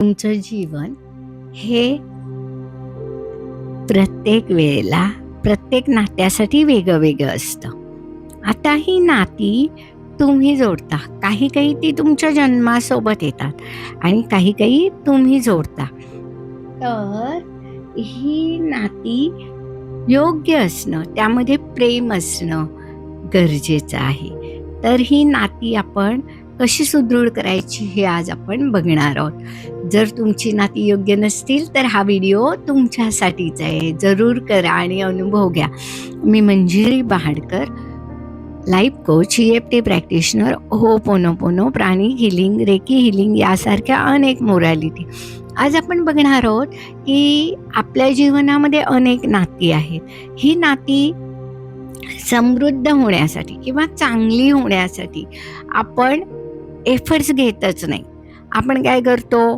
तुमचं जीवन हे प्रत्येक वेळेला प्रत्येक नात्यासाठी वेगळं वेगळं असतं. आता ही नाती तुम्ही जोडता, काही काही ती तुमच्या जन्मासोबत येतात आणि काही काही तुम्ही जोडता. तर ही नाती योग्य असणं, त्यामध्ये प्रेम असणं गरजेचं आहे. तर ही नाती आपण कशी सुदृढ करायची हे आज आपण बघणार आहोत. जर तुमची नाती योग्य नसतील तर हा व्हिडिओ तुमच्यासाठीच आहे. जरूर करा आणि अनुभव घ्या. मी Manjiri Bahadkar, life coach, EFT practitioner, Hooponopono, pranic healing, reiki healing यासारख्या अनेक मोरॅलिटी. आज आपण बघणार आहोत की आपल्या जीवनामध्ये अनेक नाती आहेत. ही नाती समृद्ध होण्यासाठी किंवा चांगली होण्यासाठी आपण एफर्ट्स घेतच नाही. आपण काय करतो,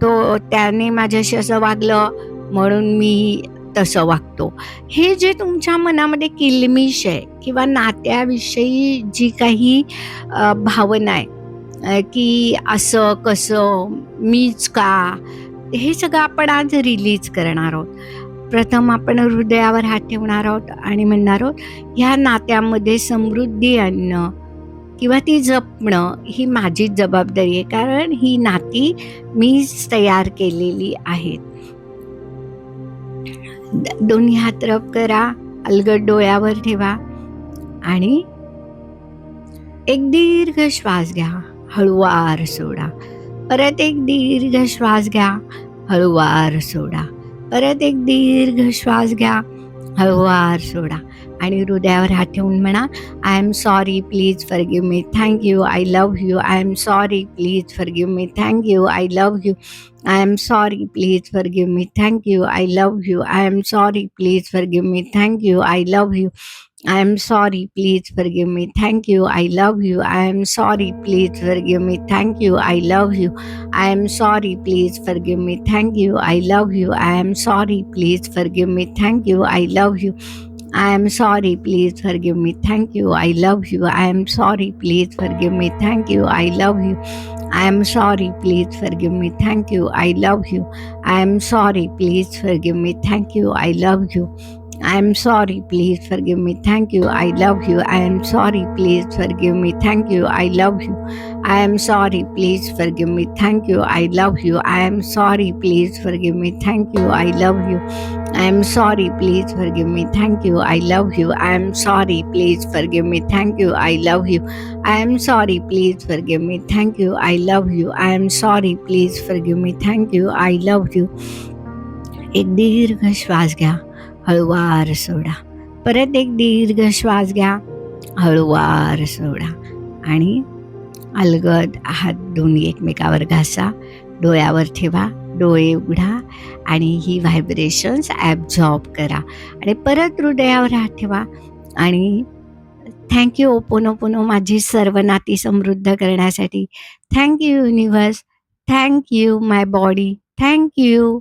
तो त्याने माझ्याशी असं वागलं म्हणून मी तसं वागतो. हे जे तुमच्या मनामध्ये किलमिश आहे किंवा नात्याविषयी जी काही भावना आहे, की असं कसं, मीच का, हे सगळं आपण आज रिलीज करणार आहोत. प्रथम आपण हृदयावर हात ठेवणार आहोत आणि म्हणणार आहोत, ह्या नात्यामध्ये समृद्धी आणणं किंवा ती जपणं ही माझीच जबाबदारी आहे, कारण ही नाती मीच तयार केलेली आहेत. दोन्ही हात रब करा, अलगद डोळ्यावर ठेवा आणि एक दीर्घ श्वास घ्या, हळूवार सोडा. परत एक दीर्घ श्वास घ्या, हळूवार सोडा. परत एक दीर्घ श्वास घ्या, हळूवार सोडा आणि हृदयावर हात ठेवून म्हणा, I am sorry, please forgive me, thank you, I love you, I am sorry, please forgive me, thank you, I love you, I am sorry, please forgive me, thank you, I love you, I am sorry, please forgive me, thank you, I love you, I am sorry, please forgive me, thank you, I love you, I am sorry, please forgive me, thank you, I love you, I am sorry, please forgive me, thank you, I love you, I am sorry, please forgive me, thank you, I love you, I am sorry, please forgive me, thank you, I love you, I am sorry, please forgive me, thank you, I love you, I am sorry, please forgive me, thank you, I love you, I am sorry, please forgive me, thank you, I love you, I am sorry, please forgive me, thank you, I love you, I am sorry, please forgive me, thank you, I love you, I am sorry, please forgive me, thank you, I love you, I am sorry, please forgive me, thank you, I love you, I am sorry, please forgive me, thank you, I love you, I am sorry, please forgive me, thank you, I love you, I am sorry, please forgive me, thank you, I love you, I am sorry, please forgive me, thank you, I love you. एक दीर्घ श्वास घ्या, हळूवार सोडा. परत एक दीर्घ श्वास घ्या, हळूवार सोडा आणि अलगद हात दोन्ही एकमेकावर घासा, डोळ्यावर ठेवा, डोळे उघडा आणि ही व्हायब्रेशन्स ॲब्झॉर्ब करा आणि परत हृदयावर हात ठेवा आणि थँक्यू ओपोनोपोनो, माझी सर्व नाती समृद्ध करण्यासाठी. थँक्यू युनिवर्स, थँक्यू माय बॉडी, थँक्यू.